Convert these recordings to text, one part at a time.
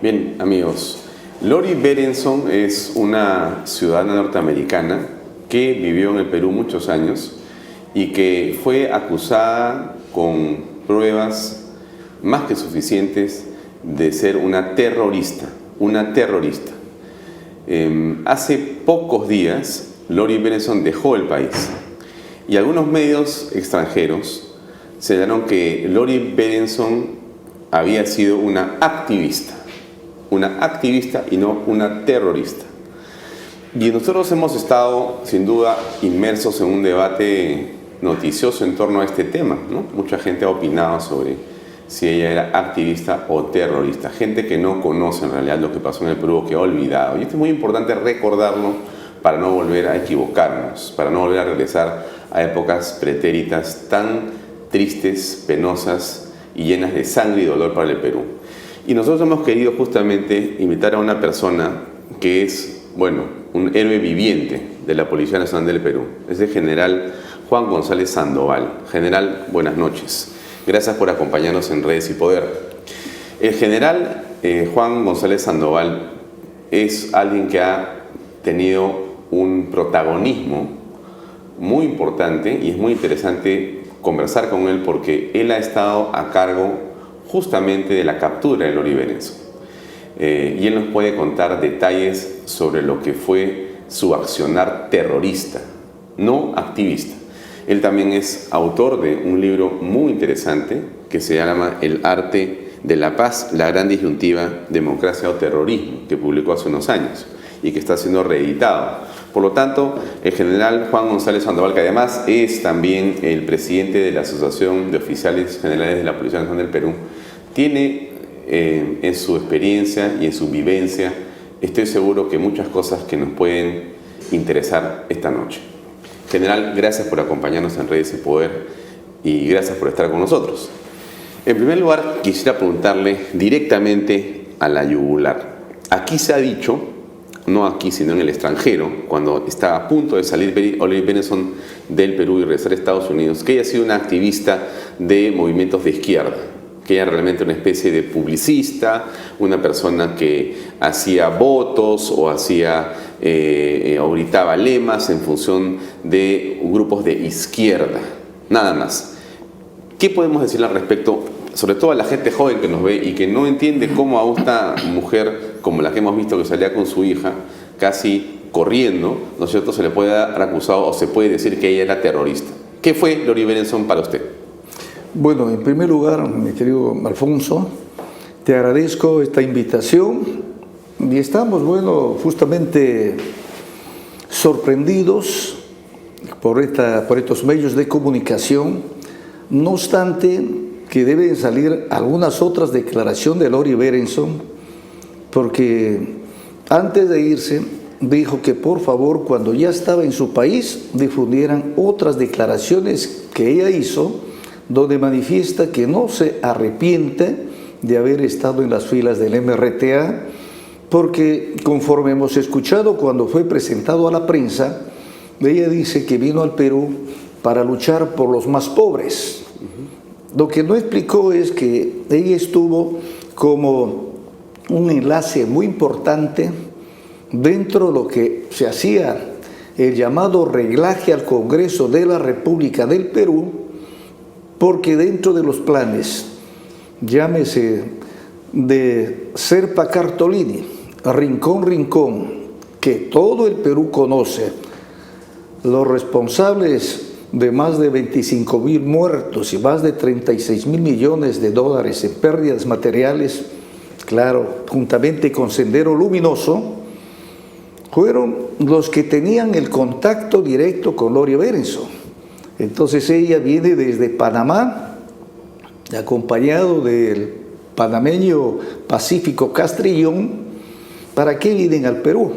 Bien, amigos, Lori Berenson es una ciudadana norteamericana que vivió en el Perú muchos años y que fue acusada con pruebas más que suficientes de ser una terrorista, hace pocos días, Lori Berenson dejó el país y algunos medios extranjeros señalaron que Lori Berenson había sido una activista y no una terrorista. Y nosotros hemos estado, sin duda, inmersos en un debate noticioso en torno a este tema, ¿no? Mucha gente ha opinado sobre si ella era activista o terrorista. Gente que no conoce en realidad lo que pasó en el Perú, que ha olvidado. Y esto es muy importante recordarlo para no volver a equivocarnos, para no volver a regresar a épocas pretéritas tan tristes, penosas y llenas de sangre y dolor para el Perú. Y nosotros hemos querido justamente invitar a una persona que es, bueno, un héroe viviente de la Policía Nacional del Perú. Es el general Juan González Sandoval. General, buenas noches. Gracias por acompañarnos en Redes y Poder. El general Juan González Sandoval es alguien que ha tenido un protagonismo muy importante y es muy interesante conversar con él porque él ha estado a cargo justamente de la captura de Lori Berenson. Y él nos puede contar detalles sobre lo que fue su accionar terrorista, no activista. Él también es autor de un libro muy interesante que se llama El arte de la paz, la gran disyuntiva, democracia o terrorismo, que publicó hace unos años y que está siendo reeditado. Por lo tanto, el general Juan González Sandoval, que además es también el presidente de la Asociación de Oficiales Generales de la Policía Nacional del Perú, tiene en su experiencia y en su vivencia, estoy seguro que muchas cosas que nos pueden interesar esta noche. General, gracias por acompañarnos en Redes y Poder y gracias por estar con nosotros. En primer lugar, quisiera preguntarle directamente a la yugular. Aquí se ha dicho, no aquí sino en el extranjero, cuando está a punto de salir Lori Berenson del Perú y regresar a Estados Unidos, que ella ha sido una activista de movimientos de izquierda, que ella realmente una especie de publicista, una persona que hacía votos o o gritaba lemas en función de grupos de izquierda, nada más. ¿Qué podemos decirle al respecto? Sobre todo a la gente joven que nos ve y que no entiende cómo a esta mujer, como la que hemos visto que salía con su hija, casi corriendo, ¿no es cierto?, se le puede dar acusado o se puede decir que ella era terrorista. ¿Qué fue Lori Berenson para usted? Bueno, en primer lugar, mi querido Alfonso, te agradezco esta invitación y estamos, bueno, justamente sorprendidos por estos medios de comunicación. No obstante, que deben salir algunas otras declaraciones de Lori Berenson, porque antes de irse dijo que por favor, cuando ya estaba en su país, difundieran otras declaraciones que ella hizo, donde manifiesta que no se arrepiente de haber estado en las filas del MRTA, porque conforme hemos escuchado cuando fue presentado a la prensa, ella dice que vino al Perú para luchar por los más pobres. Lo que no explicó es que ella estuvo como un enlace muy importante dentro de lo que se hacía el llamado reglaje al Congreso de la República del Perú, porque dentro de los planes, llámese de Serpa Cartolini, Rincón, que todo el Perú conoce, los responsables de más de 25.000 muertos y más de 36.000 millones de dólares en pérdidas materiales, claro, juntamente con Sendero Luminoso, fueron los que tenían el contacto directo con Lori Berenson. Entonces ella viene desde Panamá, acompañado del panameño Pacífico Castrillón. ¿Para qué vienen al Perú?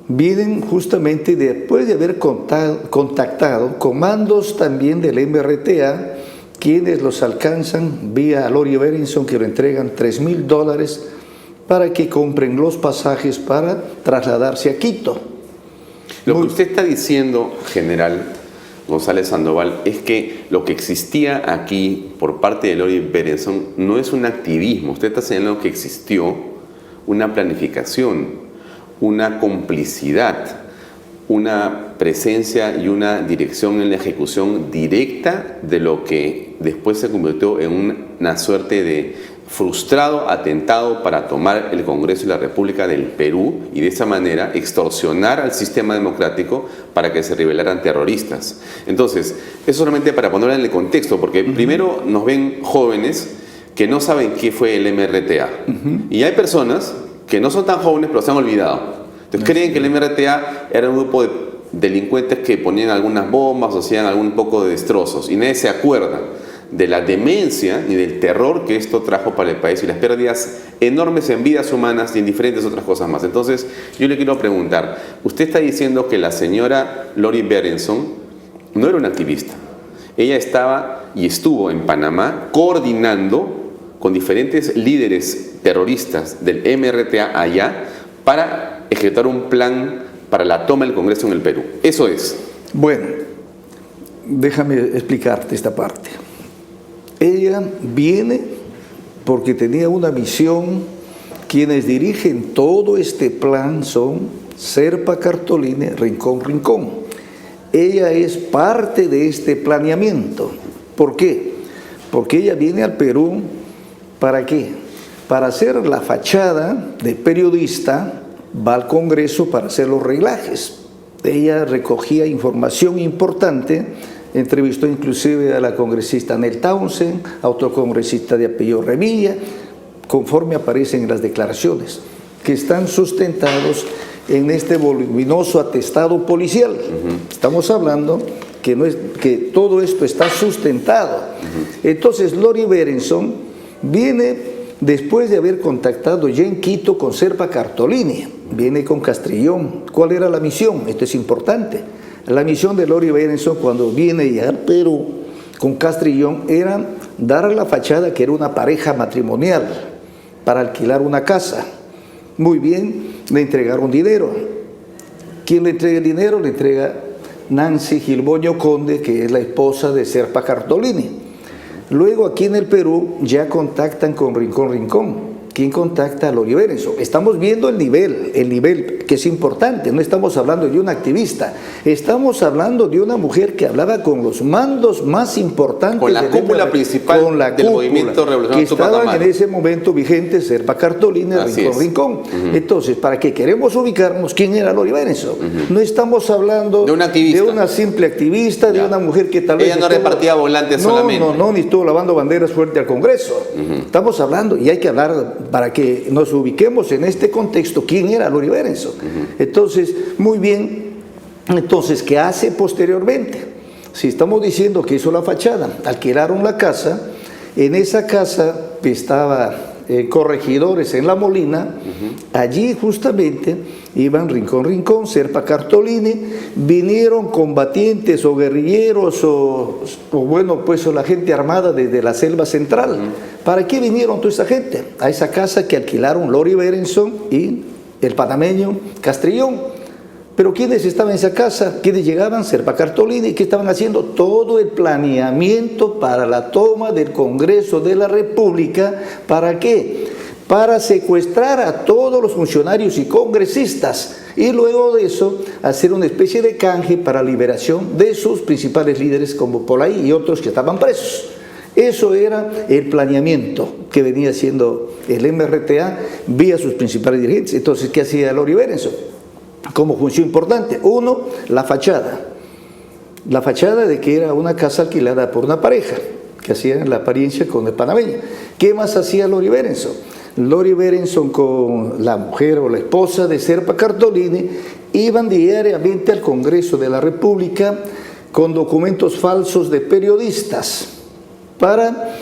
Vienen justamente después de haber contactado comandos también del MRTA, quienes los alcanzan vía Lori Berenson, que le entregan $3.000 para que compren los pasajes para trasladarse a Quito. Lo que usted está diciendo, general González Sandoval, es que lo que existía aquí por parte de Lori Berenson no es un activismo. Usted está señalando que existió una planificación, una complicidad, una presencia y una dirección en la ejecución directa de lo que después se convirtió en una suerte de frustrado atentado para tomar el Congreso y la República del Perú y de esa manera extorsionar al sistema democrático para que se rebelaran terroristas. Entonces, eso solamente para ponerlo en el contexto, porque primero nos ven jóvenes que no saben qué fue el MRTA. Y hay personas que no son tan jóvenes pero se han olvidado. Entonces creen que el MRTA era un grupo de delincuentes que ponían algunas bombas o hacían algún poco de destrozos y nadie se acuerda de la demencia ni del terror que esto trajo para el país y las pérdidas enormes en vidas humanas y en diferentes otras cosas más. Entonces yo le quiero preguntar, usted está diciendo que la señora Lori Berenson no era una activista, ella estaba y estuvo en Panamá coordinando con diferentes líderes terroristas del MRTA allá para ejecutar un plan para la toma del Congreso en el Perú. Eso es. Bueno, déjame explicarte esta parte. Ella viene porque tenía una misión. Quienes dirigen todo este plan son Serpa Cartolini, Rincón Rincón. Ella es parte de este planeamiento. ¿Por qué? Porque ella viene al Perú, ¿para qué? Para hacer la fachada de periodista, va al Congreso para hacer los reglajes. Ella recogía información importante, entrevistó inclusive a la congresista Nel Townsend, a otro congresista de apellido Revilla, conforme aparecen en las declaraciones, que están sustentados en este voluminoso atestado policial. Estamos hablando que todo esto está sustentado. Entonces Lori Berenson viene después de haber contactado ya en Quito con Serpa Cartolini, viene con Castrillón. ¿Cuál era la misión? Esto es importante. La misión de Lori Berenson cuando viene ya al Perú con Castrillón era dar la fachada que era una pareja matrimonial para alquilar una casa. Muy bien, le entregaron dinero. ¿Quién le entrega el dinero? Le entrega Nancy Gilboño Conde, que es la esposa de Serpa Cartolini. Luego aquí en el Perú ya contactan con Rincón Rincón. ¿Quién contacta a Lori Berenson? Estamos viendo el nivel que es importante. No estamos hablando de una activista, estamos hablando de una mujer que hablaba con los mandos más importantes. Con la cúpula principal del movimiento revolucionario que estaban en ese momento vigentes, Serpa Cartolini, Rincón Rincón. Entonces, ¿para qué queremos ubicarnos? ¿Quién era Lori Berenson? No estamos hablando de una activista, de una simple activista, de una mujer que tal vez... Ella no repartía volantes solamente. No, ni estuvo lavando banderas fuerte al Congreso. Estamos hablando, y hay que hablar para que nos ubiquemos en este contexto, ¿quién era Lori Berenson? Entonces, muy bien, entonces, ¿qué hace posteriormente? Si estamos diciendo que hizo la fachada, alquilaron la casa, en esa casa estaba Corregidores en La Molina, allí justamente iban Rincón Rincón, Serpa Cartolini, vinieron combatientes o guerrilleros o bueno, pues o la gente armada desde la selva central. ¿Para qué vinieron toda esa gente? A esa casa que alquilaron Lori Berenson y el panameño Castrillón. Pero ¿quiénes estaban en esa casa? ¿Quiénes llegaban? Serpa Cartolini. ¿Qué estaban haciendo? Todo el planeamiento para la toma del Congreso de la República. ¿Para qué? Para secuestrar a todos los funcionarios y congresistas y luego de eso hacer una especie de canje para liberación de sus principales líderes como Polay y otros que estaban presos. Eso era el planeamiento que venía haciendo el MRTA vía sus principales dirigentes. Entonces, ¿qué hacía Lori Berenson? Como función importante, uno, la fachada de que era una casa alquilada por una pareja que hacían la apariencia con el panameño. ¿Qué más hacía Lori Berenson? Lori Berenson con la mujer o la esposa de Serpa Cartolini iban diariamente al Congreso de la República con documentos falsos de periodistas para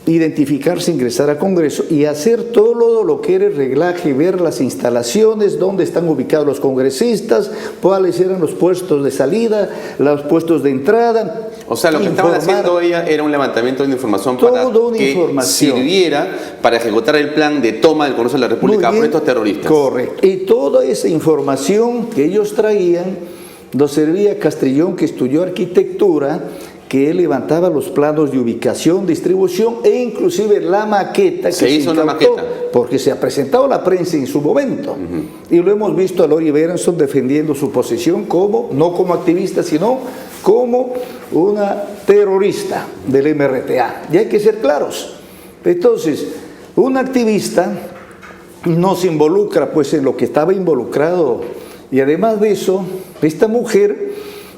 identificarse, ingresar al Congreso y hacer todo lo que era el reglaje, ver las instalaciones, dónde están ubicados los congresistas, cuáles eran los puestos de salida, los puestos de entrada. O sea, lo que estaban haciendo ella era un levantamiento de información para que sirviera para ejecutar el plan de toma del Congreso de la República por estos terroristas. Correcto. Y toda esa información que ellos traían nos servía a Castrillón, que estudió arquitectura, que él levantaba los planos de ubicación, distribución e inclusive la maqueta que se hizo una maqueta, porque se ha presentado a la prensa en su momento. Y lo hemos visto a Lori Berenson defendiendo su posición como, no como activista, sino como una terrorista del MRTA. Y hay que ser claros. Entonces, un activista no se involucra pues en lo que estaba involucrado. Y además de eso, esta mujer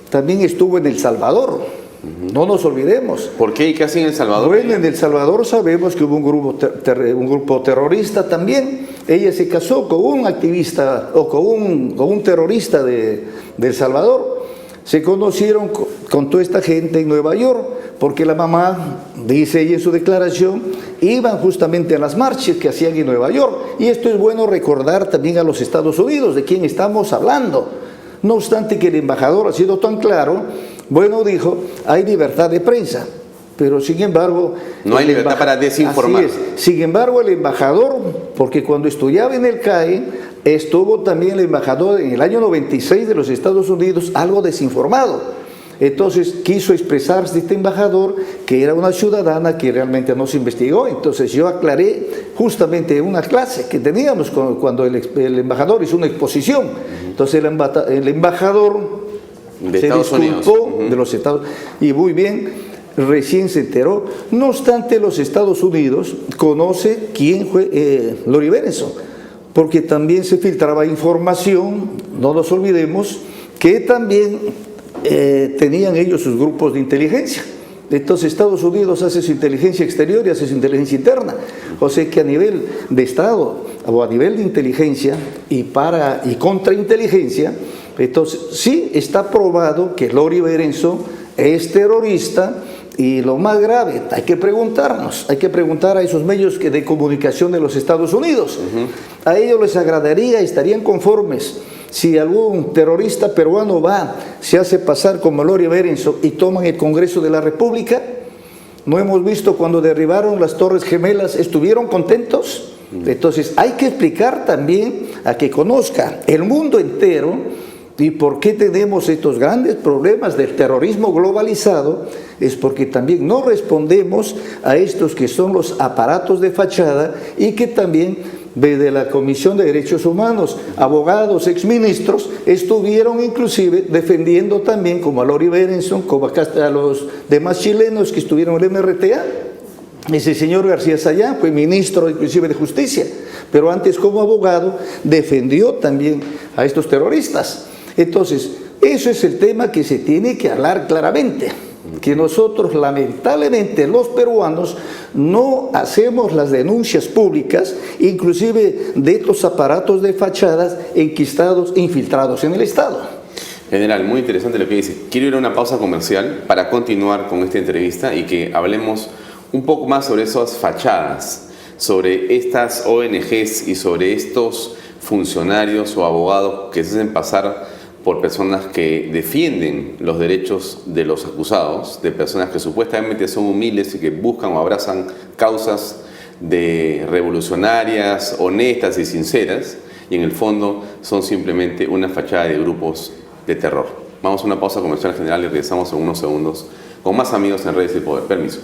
también estuvo en El Salvador. No nos olvidemos. ¿Por qué y qué hacía en El Salvador? Bueno, en El Salvador sabemos que hubo un grupo terrorista también. Ella se casó con un activista o con un terrorista de El Salvador. Se conocieron con toda esta gente en Nueva York, porque la mamá, dice ella en su declaración, iban justamente a las marchas que hacían en Nueva York. Y esto es bueno recordar también a los Estados Unidos, de quién estamos hablando. No obstante que el embajador ha sido tan claro, bueno, dijo, hay libertad de prensa, pero sin embargo... No hay libertad para desinformar. Así es. Sin embargo, el embajador, porque cuando estudiaba en el CAE, estuvo también el embajador en el año 96 de los Estados Unidos algo desinformado. Entonces quiso expresarse este embajador que era una ciudadana que realmente no se investigó. Entonces yo aclaré justamente en una clase que teníamos cuando el embajador hizo una exposición. Entonces el embajador de se Estados disculpó Unidos. de los Estados Unidos. Y muy bien, recién se enteró. No obstante, los Estados Unidos conoce quién fue Lori Berenson, porque también se filtraba información, no nos olvidemos, que también tenían ellos sus grupos de inteligencia. Entonces Estados Unidos hace su inteligencia exterior y hace su inteligencia interna. O sea que a nivel de Estado o a nivel de inteligencia y contrainteligencia, entonces sí está probado que Lori Berenson es terrorista. Y lo más grave, hay que preguntar a esos medios de comunicación de los Estados Unidos. A ellos les agradaría, estarían conformes si algún terrorista peruano se hace pasar como Lori Berenson y toman el Congreso de la República. ¿No hemos visto cuando derribaron las Torres Gemelas, estuvieron contentos? Entonces hay que explicar también a que conozca el mundo entero y por qué tenemos estos grandes problemas del terrorismo globalizado. Es porque también no respondemos a estos que son los aparatos de fachada y que también desde la Comisión de Derechos Humanos, abogados, exministros, estuvieron inclusive defendiendo también como a Lori Berenson, como a los demás chilenos que estuvieron en el MRTA. Ese señor García Sayán fue ministro inclusive de Justicia, pero antes como abogado defendió también a estos terroristas. Entonces, eso es el tema que se tiene que hablar claramente, que nosotros lamentablemente los peruanos no hacemos las denuncias públicas, inclusive de estos aparatos de fachadas enquistados, infiltrados en el Estado. General, muy interesante lo que dice. Quiero ir a una pausa comercial para continuar con esta entrevista y que hablemos un poco más sobre esas fachadas, sobre estas ONGs y sobre estos funcionarios o abogados que se hacen pasar por personas que defienden los derechos de los acusados, de personas que supuestamente son humildes y que buscan o abrazan causas revolucionarias, honestas y sinceras, y en el fondo son simplemente una fachada de grupos de terror. Vamos a una pausa comercial general y regresamos en unos segundos con más Amigos en Redes y Poder. Permiso.